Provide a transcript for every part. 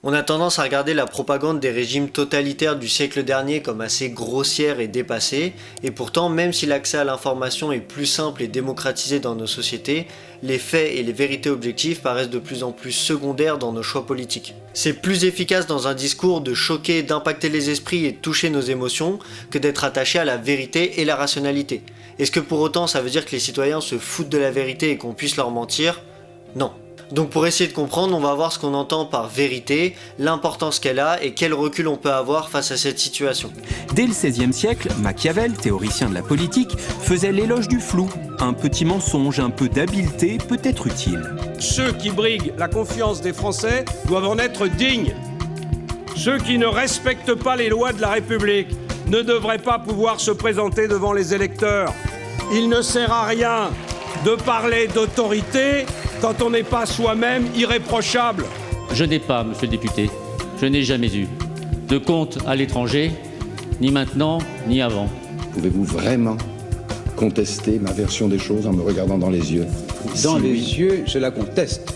On a tendance à regarder la propagande des régimes totalitaires du siècle dernier comme assez grossière et dépassée, et pourtant même si l'accès à l'information est plus simple et démocratisé dans nos sociétés, les faits et les vérités objectives paraissent de plus en plus secondaires dans nos choix politiques. C'est plus efficace dans un discours de choquer, d'impacter les esprits et de toucher nos émotions que d'être attaché à la vérité et la rationalité. Est-ce que pour autant ça veut dire que les citoyens se foutent de la vérité et qu'on puisse leur mentir ? Non. Donc pour essayer de comprendre, on va voir ce qu'on entend par vérité, l'importance qu'elle a et quel recul on peut avoir face à cette situation. Dès le XVIe siècle, Machiavel, théoricien de la politique, faisait l'éloge du flou. Un petit mensonge, un peu d'habileté peut être utile. Ceux qui briguent la confiance des Français doivent en être dignes. Ceux qui ne respectent pas les lois de la République ne devraient pas pouvoir se présenter devant les électeurs. Il ne sert à rien de parler d'autorité quand on n'est pas soi-même irréprochable. Je n'ai pas, monsieur le député, je n'ai jamais eu de compte à l'étranger, ni maintenant, ni avant. Pouvez-vous vraiment contester ma version des choses en me regardant dans les yeux ? Dans les yeux, je la conteste.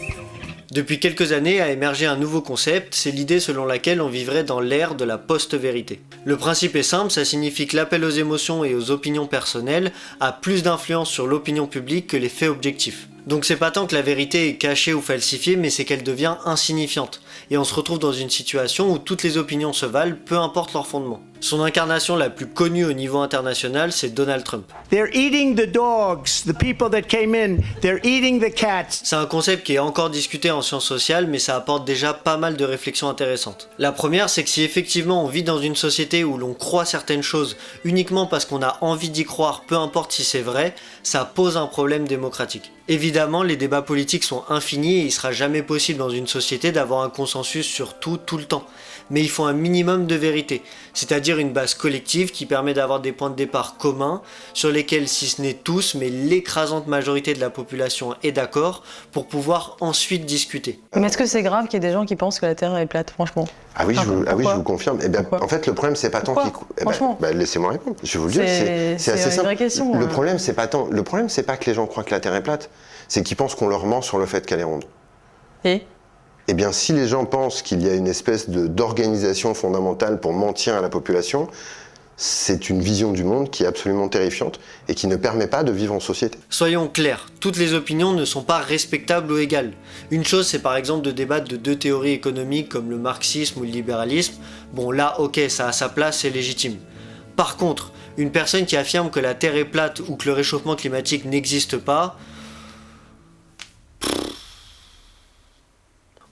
Depuis quelques années a émergé un nouveau concept, c'est l'idée selon laquelle on vivrait dans l'ère de la post-vérité. Le principe est simple, ça signifie que l'appel aux émotions et aux opinions personnelles a plus d'influence sur l'opinion publique que les faits objectifs. Donc c'est pas tant que la vérité est cachée ou falsifiée, mais c'est qu'elle devient insignifiante. Et on se retrouve dans une situation où toutes les opinions se valent, peu importe leur fondement. Son incarnation la plus connue au niveau international, c'est Donald Trump. They're eating the dogs, the people that came in, they're eating the cats. C'est un concept qui est encore discuté en sciences sociales, mais ça apporte déjà pas mal de réflexions intéressantes. La première, c'est que si effectivement on vit dans une société où l'on croit certaines choses uniquement parce qu'on a envie d'y croire, peu importe si c'est vrai, ça pose un problème démocratique. Évidemment, les débats politiques sont infinis et il sera jamais possible dans une société d'avoir un consensus sur tout, tout le temps. Mais il faut un minimum de vérité, c'est-à-dire une base collective qui permet d'avoir des points de départ communs sur lesquels, si ce n'est tous, mais l'écrasante majorité de la population est d'accord pour pouvoir ensuite discuter. Mais est-ce que c'est grave qu'il y ait des gens qui pensent que la Terre est plate, franchement ? Ah oui, je vous confirme. Eh bien, en fait, le problème, c'est pas tant qu'il... Franchement. Laissez-moi répondre. Je vais vous le dire, c'est assez une simple. vraie question. Le problème, c'est pas que les gens croient que la Terre est plate, c'est qu'ils pensent qu'on leur ment sur le fait qu'elle est ronde. Et eh bien, si les gens pensent qu'il y a une espèce d'organisation fondamentale pour mentir à la population, c'est une vision du monde qui est absolument terrifiante et qui ne permet pas de vivre en société. Soyons clairs, toutes les opinions ne sont pas respectables ou égales. Une chose, c'est par exemple de débattre de deux théories économiques comme le marxisme ou le libéralisme. Bon là, ok, ça a sa place, c'est légitime. Par contre, une personne qui affirme que la Terre est plate ou que le réchauffement climatique n'existe pas,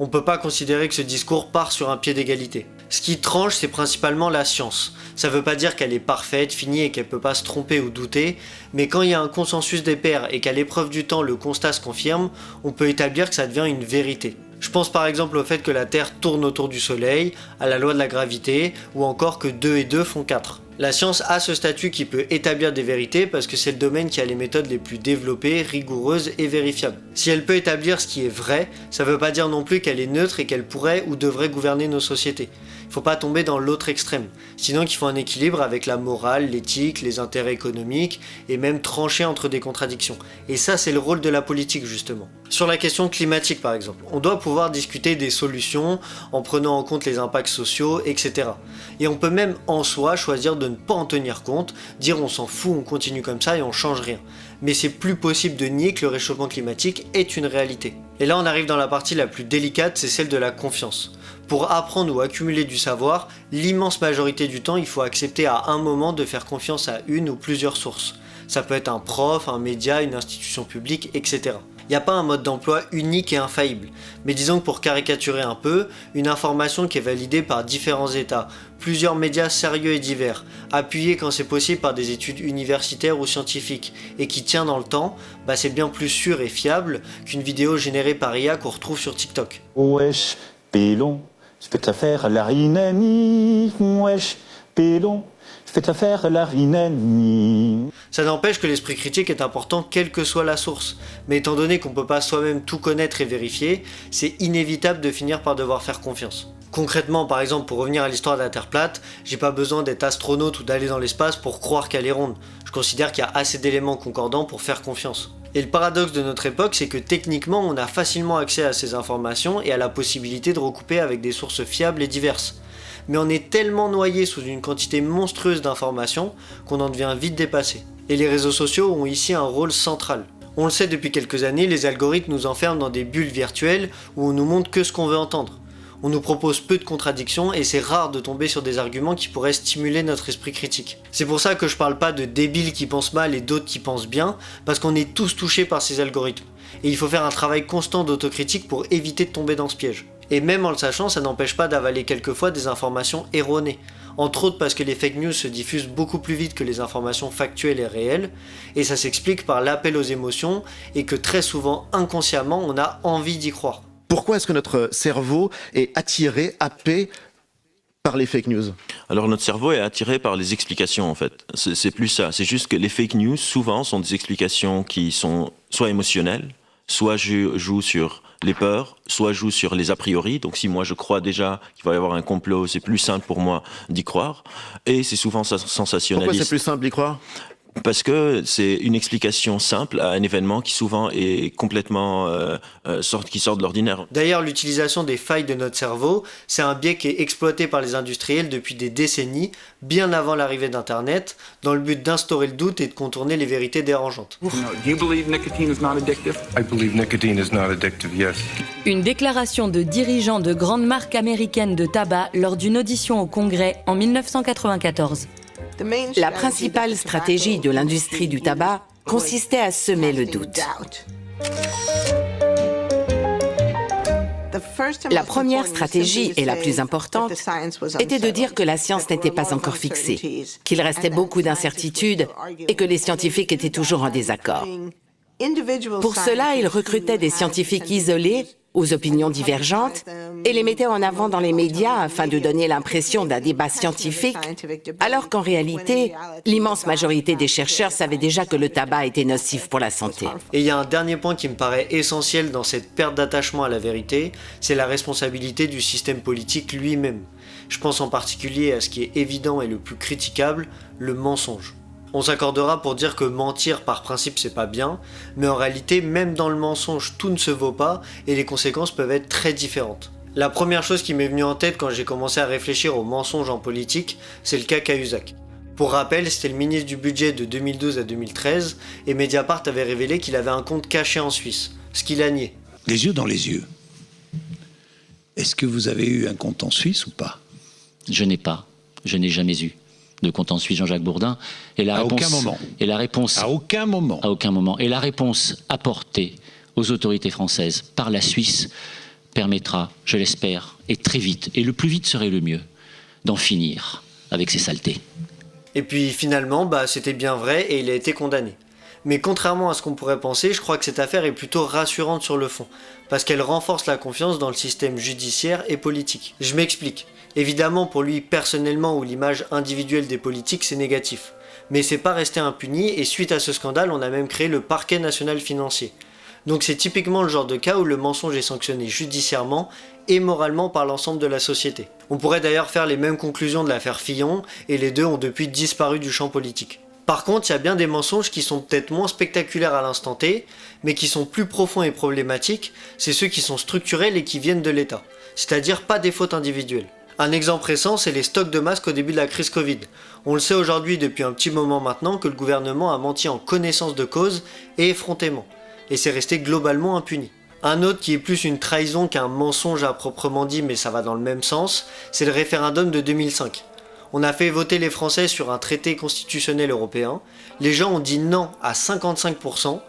on peut pas considérer que ce discours part sur un pied d'égalité. Ce qui tranche, c'est principalement la science. Ça veut pas dire qu'elle est parfaite, finie et qu'elle peut pas se tromper ou douter, mais quand il y a un consensus des pairs et qu'à l'épreuve du temps le constat se confirme, on peut établir que ça devient une vérité. Je pense par exemple au fait que la Terre tourne autour du Soleil, à la loi de la gravité, ou encore que 2 et 2 font 4. La science a ce statut qui peut établir des vérités parce que c'est le domaine qui a les méthodes les plus développées, rigoureuses et vérifiables. Si elle peut établir ce qui est vrai, ça veut pas dire non plus qu'elle est neutre et qu'elle pourrait ou devrait gouverner nos sociétés. Il faut pas tomber dans l'autre extrême, sinon qu'il faut un équilibre avec la morale, l'éthique, les intérêts économiques et même trancher entre des contradictions. Et ça, c'est le rôle de la politique justement. Sur la question climatique par exemple, on doit pouvoir discuter des solutions en prenant en compte les impacts sociaux, etc. Et on peut même en soi choisir de ne pas en tenir compte, dire on s'en fout, on continue comme ça et on change rien. Mais c'est plus possible de nier que le réchauffement climatique est une réalité. Et là on arrive dans la partie la plus délicate, c'est celle de la confiance. Pour apprendre ou accumuler du savoir, l'immense majorité du temps il faut accepter à un moment de faire confiance à une ou plusieurs sources. Ça peut être un prof, un média, une institution publique, etc. Il n'y a pas un mode d'emploi unique et infaillible, mais disons que pour caricaturer un peu, une information qui est validée par différents états, plusieurs médias sérieux et divers, appuyée quand c'est possible par des études universitaires ou scientifiques, et qui tient dans le temps, c'est bien plus sûr et fiable qu'une vidéo générée par IA qu'on retrouve sur TikTok. Wesh, Pélon, je fais affaire la rinani, wesh, Pélon. Faites affaire la rinani. Ça n'empêche que l'esprit critique est important quelle que soit la source, mais étant donné qu'on peut pas soi-même tout connaître et vérifier, c'est inévitable de finir par devoir faire confiance. Concrètement, par exemple, pour revenir à l'histoire de la Terre plate, j'ai pas besoin d'être astronaute ou d'aller dans l'espace pour croire qu'elle est ronde. Je considère qu'il y a assez d'éléments concordants pour faire confiance. Et le paradoxe de notre époque, c'est que techniquement, on a facilement accès à ces informations et à la possibilité de recouper avec des sources fiables et diverses. Mais on est tellement noyé sous une quantité monstrueuse d'informations qu'on en devient vite dépassé. Et les réseaux sociaux ont ici un rôle central. On le sait depuis quelques années, les algorithmes nous enferment dans des bulles virtuelles où on nous montre que ce qu'on veut entendre. On nous propose peu de contradictions et c'est rare de tomber sur des arguments qui pourraient stimuler notre esprit critique. C'est pour ça que je parle pas de débiles qui pensent mal et d'autres qui pensent bien, parce qu'on est tous touchés par ces algorithmes. Et il faut faire un travail constant d'autocritique pour éviter de tomber dans ce piège. Et même en le sachant, ça n'empêche pas d'avaler quelquefois des informations erronées. Entre autres parce que les fake news se diffusent beaucoup plus vite que les informations factuelles et réelles, et ça s'explique par l'appel aux émotions, et que très souvent, inconsciemment, on a envie d'y croire. Pourquoi est-ce que notre cerveau est attiré, happé par les fake news? Alors notre cerveau est attiré par les explications en fait. C'est plus ça. C'est juste que les fake news souvent sont des explications qui sont soit émotionnelles, soit jouent sur les peurs, soit jouent sur les a priori. Donc si moi je crois déjà qu'il va y avoir un complot, c'est plus simple pour moi d'y croire. Et c'est souvent sensationnaliste. Pourquoi c'est plus simple d'y croire? Parce que c'est une explication simple à un événement qui souvent est complètement qui sort de l'ordinaire. D'ailleurs, l'utilisation des failles de notre cerveau, c'est un biais qui est exploité par les industriels depuis des décennies, bien avant l'arrivée d'Internet, dans le but d'instaurer le doute et de contourner les vérités dérangeantes. Une déclaration de dirigeant de grandes marques américaines de tabac lors d'une audition au Congrès en 1994. La principale stratégie de l'industrie du tabac consistait à semer le doute. La première stratégie, et la plus importante, était de dire que la science n'était pas encore fixée, qu'il restait beaucoup d'incertitudes et que les scientifiques étaient toujours en désaccord. Pour cela, ils recrutaient des scientifiques isolés, aux opinions divergentes, et les mettaient en avant dans les médias afin de donner l'impression d'un débat scientifique, alors qu'en réalité, l'immense majorité des chercheurs savaient déjà que le tabac était nocif pour la santé. Et il y a un dernier point qui me paraît essentiel dans cette perte d'attachement à la vérité, c'est la responsabilité du système politique lui-même. Je pense en particulier à ce qui est évident et le plus critiquable, le mensonge. On s'accordera pour dire que mentir par principe c'est pas bien, mais en réalité même dans le mensonge tout ne se vaut pas et les conséquences peuvent être très différentes. La première chose qui m'est venue en tête quand j'ai commencé à réfléchir aux mensonges en politique, c'est le cas Cahuzac. Pour rappel, c'était le ministre du budget de 2012 à 2013 et Mediapart avait révélé qu'il avait un compte caché en Suisse, ce qu'il a nié. Les yeux dans les yeux. Est-ce que vous avez eu un compte en Suisse ou pas? Je n'ai jamais eu de compte en Suisse, Jean-Jacques Bourdin. Et la réponse, aucun moment. Et la réponse, à aucun moment. À aucun moment. Et la réponse apportée aux autorités françaises par la Suisse permettra, je l'espère, et très vite, et le plus vite serait le mieux, d'en finir avec ces saletés. Et puis finalement, c'était bien vrai et il a été condamné. Mais contrairement à ce qu'on pourrait penser, je crois que cette affaire est plutôt rassurante sur le fond, parce qu'elle renforce la confiance dans le système judiciaire et politique. Je m'explique. Évidemment, pour lui personnellement ou l'image individuelle des politiques, c'est négatif. Mais c'est pas resté impuni et suite à ce scandale, on a même créé le parquet national financier. Donc c'est typiquement le genre de cas où le mensonge est sanctionné judiciairement et moralement par l'ensemble de la société. On pourrait d'ailleurs faire les mêmes conclusions de l'affaire Fillon, et les deux ont depuis disparu du champ politique. Par contre, il y a bien des mensonges qui sont peut-être moins spectaculaires à l'instant T, mais qui sont plus profonds et problématiques, c'est ceux qui sont structurels et qui viennent de l'État, c'est-à-dire pas des fautes individuelles. Un exemple récent, c'est les stocks de masques au début de la crise Covid. On le sait aujourd'hui depuis un petit moment maintenant que le gouvernement a menti en connaissance de cause et effrontément, et c'est resté globalement impuni. Un autre qui est plus une trahison qu'un mensonge à proprement dit, mais ça va dans le même sens, c'est le référendum de 2005. On a fait voter les Français sur un traité constitutionnel européen, les gens ont dit non à 55%,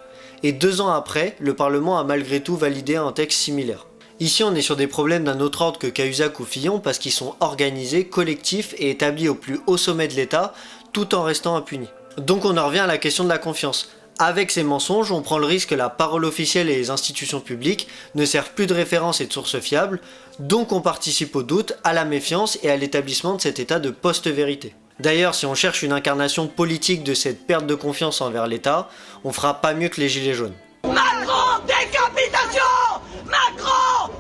et 2 ans après, le Parlement a malgré tout validé un texte similaire. Ici, on est sur des problèmes d'un autre ordre que Cahuzac ou Fillon parce qu'ils sont organisés, collectifs et établis au plus haut sommet de l'État, tout en restant impunis. Donc on en revient à la question de la confiance. Avec ces mensonges, on prend le risque que la parole officielle et les institutions publiques ne servent plus de référence et de source fiable, donc on participe au doute, à la méfiance et à l'établissement de cet état de post-vérité. D'ailleurs, si on cherche une incarnation politique de cette perte de confiance envers l'État, on fera pas mieux que les Gilets jaunes. Macron, décapitation! Macron!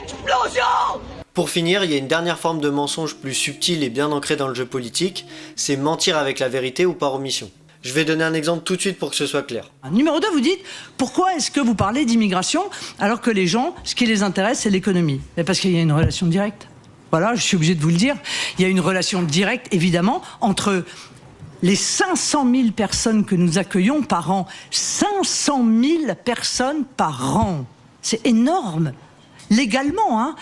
Explosion! Pour finir, il y a une dernière forme de mensonge plus subtile et bien ancrée dans le jeu politique, c'est mentir avec la vérité ou par omission. Je vais donner un exemple tout de suite pour que ce soit clair. Numéro 2, vous dites, pourquoi est-ce que vous parlez d'immigration alors que les gens, ce qui les intéresse, c'est l'économie? Parce qu'il y a une relation directe. Voilà, je suis obligé de vous le dire. Il y a une relation directe, évidemment, entre les 500 000 personnes que nous accueillons par an. 500 000 personnes par an. C'est énorme. Légalement, hein.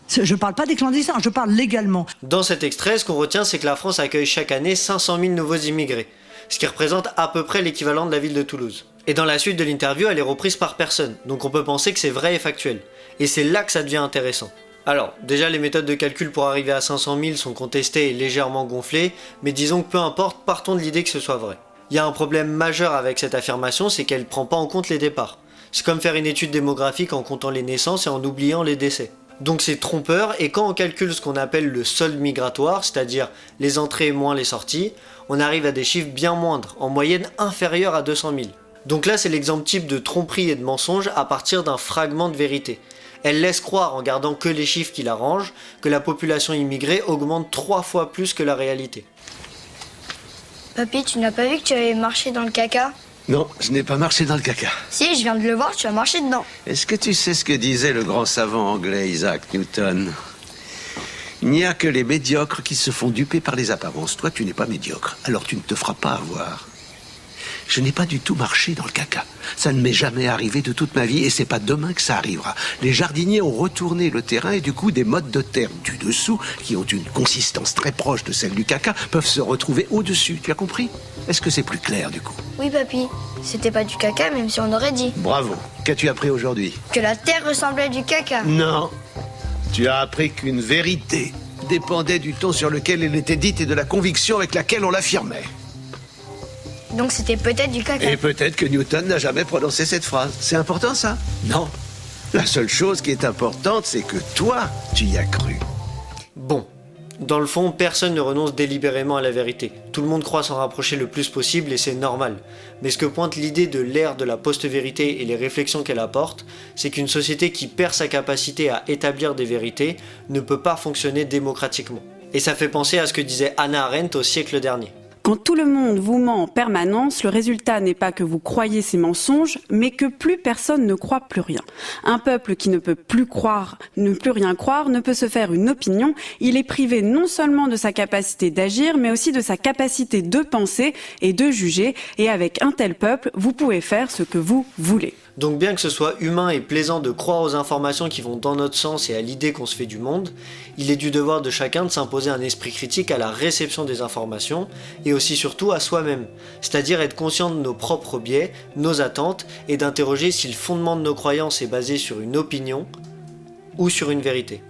Je ne parle pas des clandestins, je parle légalement. Dans cet extrait, ce qu'on retient, c'est que la France accueille chaque année 500 000 nouveaux immigrés, ce qui représente à peu près l'équivalent de la ville de Toulouse. Et dans la suite de l'interview, elle est reprise par personne, donc on peut penser que c'est vrai et factuel. Et c'est là que ça devient intéressant. Alors, déjà les méthodes de calcul pour arriver à 500 000 sont contestées et légèrement gonflées, mais disons que peu importe, partons de l'idée que ce soit vrai. Il y a un problème majeur avec cette affirmation, c'est qu'elle ne prend pas en compte les départs. C'est comme faire une étude démographique en comptant les naissances et en oubliant les décès. Donc c'est trompeur, et quand on calcule ce qu'on appelle le solde migratoire, c'est-à-dire les entrées moins les sorties, on arrive à des chiffres bien moindres, en moyenne inférieurs à 200 000. Donc là c'est l'exemple type de tromperie et de mensonge à partir d'un fragment de vérité. Elle laisse croire, en gardant que les chiffres qui l'arrangent, que la population immigrée augmente 3 fois plus que la réalité. Papy, tu n'as pas vu que tu avais marché dans le caca? Non, je n'ai pas marché dans le caca. Si, je viens de le voir, tu as marché dedans. Est-ce que tu sais ce que disait le grand savant anglais Isaac Newton? Il n'y a que les médiocres qui se font duper par les apparences. Toi, tu n'es pas médiocre, alors tu ne te feras pas avoir. Je n'ai pas du tout marché dans le caca. Ça ne m'est jamais arrivé de toute ma vie et c'est pas demain que ça arrivera. Les jardiniers ont retourné le terrain et du coup des mottes de terre du dessous, qui ont une consistance très proche de celle du caca, peuvent se retrouver au-dessus. Tu as compris? Est-ce que c'est plus clair du coup? Oui, papy. C'était pas du caca, même si on aurait dit. Bravo. Qu'as-tu appris aujourd'hui? Que la terre ressemblait à du caca. Non. Tu as appris qu'une vérité dépendait du ton sur lequel elle était dite et de la conviction avec laquelle on l'affirmait. Donc c'était peut-être du caca. Et peut-être que Newton n'a jamais prononcé cette phrase. C'est important ça? Non. La seule chose qui est importante, c'est que toi, tu y as cru. Bon. Dans le fond, personne ne renonce délibérément à la vérité. Tout le monde croit s'en rapprocher le plus possible et c'est normal. Mais ce que pointe l'idée de l'ère de la post-vérité et les réflexions qu'elle apporte, c'est qu'une société qui perd sa capacité à établir des vérités ne peut pas fonctionner démocratiquement. Et ça fait penser à ce que disait Hannah Arendt au siècle dernier. Quand tout le monde vous ment en permanence, le résultat n'est pas que vous croyez ces mensonges, mais que plus personne ne croit plus rien. Un peuple qui ne peut plus rien croire, ne peut se faire une opinion. Il est privé non seulement de sa capacité d'agir, mais aussi de sa capacité de penser et de juger. Et avec un tel peuple, vous pouvez faire ce que vous voulez. Donc bien que ce soit humain et plaisant de croire aux informations qui vont dans notre sens et à l'idée qu'on se fait du monde, il est du devoir de chacun de s'imposer un esprit critique à la réception des informations et aussi surtout à soi-même, c'est-à-dire être conscient de nos propres biais, nos attentes et d'interroger si le fondement de nos croyances est basé sur une opinion ou sur une vérité.